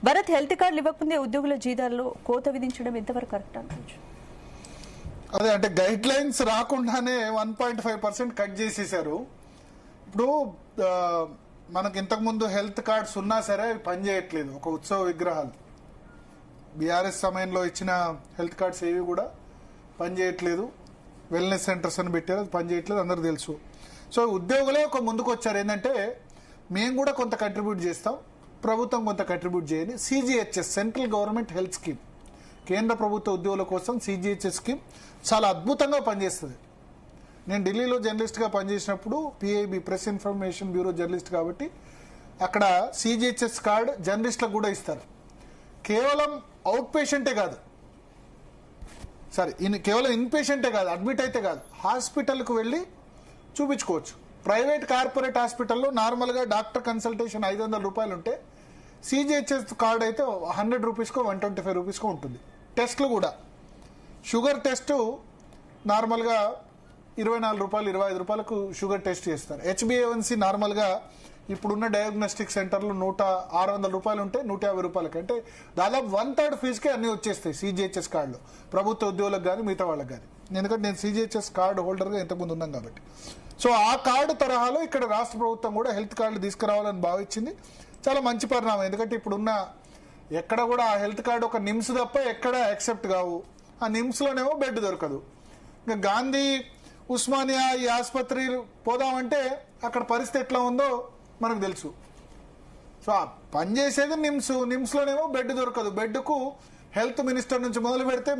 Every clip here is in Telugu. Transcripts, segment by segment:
భరత్, హెల్త్ కార్డులు ఇవ్వకుందే ఉద్యోగుల జీతాల్లో కోత విధించడం ఎంతవరకు కరెక్ట్ అనుకోవచ్చు? అదే అంటే గైడ్ లైన్స్ రాకుండానే 1.5% కట్ చేసేసారు. ఇప్పుడు మనకి ఇంతకుముందు హెల్త్ కార్డ్స్ ఉన్నా సరే అవి పనిచేయట్లేదు. ఒక ఉత్సవ విగ్రహాలు బీఆర్ఎస్ సమయంలో ఇచ్చిన హెల్త్ కార్డ్స్ ఏవి కూడా పనిచేయట్లేదు. వెల్నెస్ సెంటర్స్ అని పెట్టారు, అది పనిచేయట్లేదు, అందరూ తెలుసు. సో ఉద్యోగులే ఒక ముందుకు వచ్చారు, ఏంటంటే మేము కూడా కొంత కంట్రిబ్యూట్ చేస్తాం, ప్రభుత్వం కొంత కంట్రిబ్యూట్ చేయని. CGHS, central government health scheme, కేంద్ర ప్రభుత్వ ఉద్యోగుల కోసం సిజిహెచ్ఎస్ స్కీమ్ చాలా అద్భుతంగా పనిచేస్తుంది. నేను ఢిల్లీలో జర్నలిస్ట్గా పనిచేసినప్పుడు PIB, press information bureau journalist కాబట్టి అక్కడ సిజిహెచ్ఎస్ కార్డు జర్నలిస్టులకు కూడా ఇస్తారు. కేవలం అవుట్ పేషెంటే కాదు, కేవలం ఇన్ పేషెంటే కాదు, అడ్మిట్ అయితే కాదు, హాస్పిటల్కు వెళ్ళి చూపించుకోవచ్చు. ప్రైవేట్ కార్పొరేట్ హాస్పిటల్లో నార్మల్గా డాక్టర్ కన్సల్టేషన్ 500 రూపాయలు ఉంటే సిజిహెచ్ఎస్ కార్డు అయితే 100 రూపీస్కో 125 రూపీస్కో ఉంటుంది. టెస్ట్లు కూడా షుగర్ టెస్ట్ నార్మల్గా 24 రూపాయలు 25 రూపాయలకు షుగర్ టెస్ట్ చేస్తారు. హెచ్బిఏవన్సీ నార్మల్గా ఇప్పుడున్న డయాగ్నోస్టిక్ సెంటర్లు 600 రూపాయలు ఉంటే 150 రూపాయలకి, అంటే దాదాపు 1/3 ఫీజుకే అన్ని వచ్చేస్తాయి సిజిహెచ్ఎస్ కార్డులు, ప్రభుత్వ ఉద్యోగులకు కానీ మిగతా వాళ్ళకి కానీ. ఎందుకంటే నేను సిజిహెచ్ఎస్ కార్డు హోల్డర్గా ఇంతకుముందు ఉన్నాను కాబట్టి. సో ఆ కార్డు తరహాలో ఇక్కడ రాష్ట్ర ప్రభుత్వం కూడా హెల్త్ కార్డులు తీసుకురావాలని భావించింది. చాలా మంచి పరిణామం. ఎందుకంటే ఇప్పుడున్న ఎక్కడ కూడా ఆ హెల్త్ కార్డు ఒక నిమ్స్ తప్ప ఎక్కడ యాక్సెప్ట్ కావు. ఆ నిమ్స్లోనేమో బెడ్ దొరకదు. ఇంకా గాంధీ, ఉస్మానియా ఈ ఆసుపత్రి పోదామంటే అక్కడ పరిస్థితి ఎట్లా ఉందో మనకు తెలుసు. సో ఆ పనిచేసేది నిమ్స్లోనేమో బెడ్ దొరకదు. బెడ్కు హెల్త్ మినిస్టర్ నుంచి మొదలు పెడితే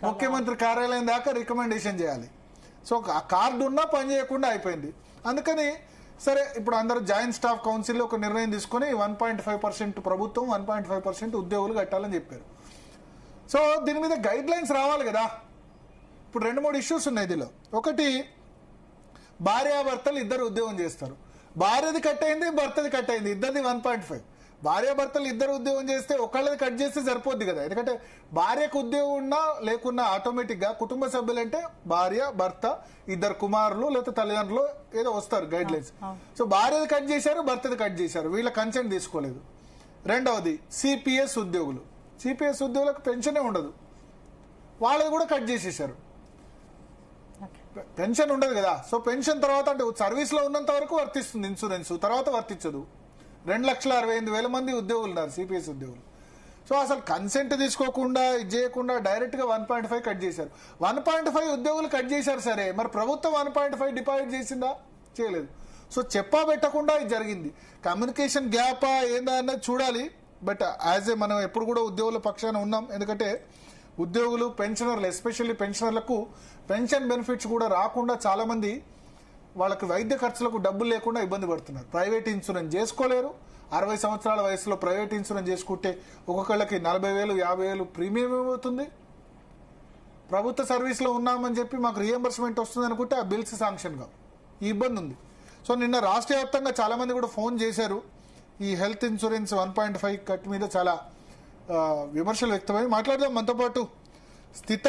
ముఖ్యమంత్రి కార్యాలయం దాకా రికమెండేషన్ చేయాలి. సో ఆ కార్డు ఉన్నా పని చేయకుండా అయిపోయింది. అందుకని సరే ఇప్పుడు అందరూ జాయింట్ స్టాఫ్ కౌన్సిల్లో ఒక నిర్ణయం తీసుకుని 1.5% ప్రభుత్వం, 1.5% ఉద్యోగులు కట్టాలని చెప్పారు. సో దీని మీద గైడ్ లైన్స్ రావాలి కదా. ఇప్పుడు 2-3 ఇష్యూస్ ఉన్నాయి దీనిలో. ఒకటి, భార్యాభర్తలు ఇద్దరు ఉద్యోగం చేస్తారు, భార్యది కట్ అయింది, భర్తది కట్ అయింది, ఇద్దరిది 1.5. భార్యాభర్తలు ఇద్దరు ఉద్యోగం చేస్తే ఒకళ్ళది కట్ చేస్తే సరిపోద్ది కదా. ఎందుకంటే భార్యకు ఉద్యోగం ఉన్నా లేకున్నా ఆటోమేటిక్గా కుటుంబ సభ్యులు అంటే భార్య, భర్త, ఇద్దరు కుమారులు లేదా తల్లిదండ్రులు ఏదో వస్తారు గైడ్ లైన్స్. సో భార్యది కట్ చేశారు, భర్తది కట్ చేశారు, వీళ్ళ కన్సెంట్ తీసుకోలేదు. రెండవది, సిపిఎస్ ఉద్యోగులు. సిపిఎస్ ఉద్యోగులకు పెన్షనే ఉండదు, వాళ్ళది కూడా కట్ చేసేసారు. పెన్షన్ ఉండదు కదా. సో పెన్షన్ తర్వాత అంటే సర్వీస్లో ఉన్నంత వరకు వర్తిస్తుంది ఇన్సూరెన్స్, తర్వాత వర్తించదు. 2,65,000 మంది ఉద్యోగులు ఉన్నారు సిపిఎస్ ఉద్యోగులు. సో అసలు కన్సెంట్ తీసుకోకుండా ఇది చేయకుండా డైరెక్ట్గా 1.5 కట్ చేశారు. 1.5 ఉద్యోగులు కట్ చేశారు సరే, మరి ప్రభుత్వం 1.5 డిపాజిట్ చేసిందా? చేయలేదు. సో చెప్పా పెట్టకుండా ఇది జరిగింది. కమ్యూనికేషన్ గ్యాపా ఏందా అన్నది చూడాలి. బట్ యాజ్ ఏ మనం ఎప్పుడు కూడా ఉద్యోగుల పక్షాన ఉన్నాం. ఎందుకంటే ఉద్యోగులు, పెన్షనర్లు, ఎస్పెషల్లీ పెన్షనర్లకు పెన్షన్ బెనిఫిట్స్ కూడా రాకుండా చాలామంది వాళ్ళకి వైద్య ఖర్చులకు డబ్బులు లేకుండా ఇబ్బంది పడుతున్నారు. ప్రైవేట్ ఇన్సూరెన్స్ చేసుకోలేరు. 60 సంవత్సరాల వయసులో ప్రైవేట్ ఇన్సూరెన్స్ చేసుకుంటే ఒక్కొక్కళ్ళకి 40,000, 50,000 ప్రీమియం ఏమవుతుంది. ప్రభుత్వ సర్వీస్లో ఉన్నామని చెప్పి మాకు రియంబర్స్మెంట్ వస్తుంది అనుకుంటే ఆ బిల్స్ శాంక్షన్ కావు. ఈ ఇబ్బంది ఉంది. సో నిన్న రాష్ట్ర వ్యాప్తంగా చాలామంది కూడా ఫోన్ చేశారు. ఈ హెల్త్ ఇన్సూరెన్స్ 1.5 కట్ మీద చాలా విమర్శలు వ్యక్తమై. మాట్లాడదాం మనతో పాటు స్థిత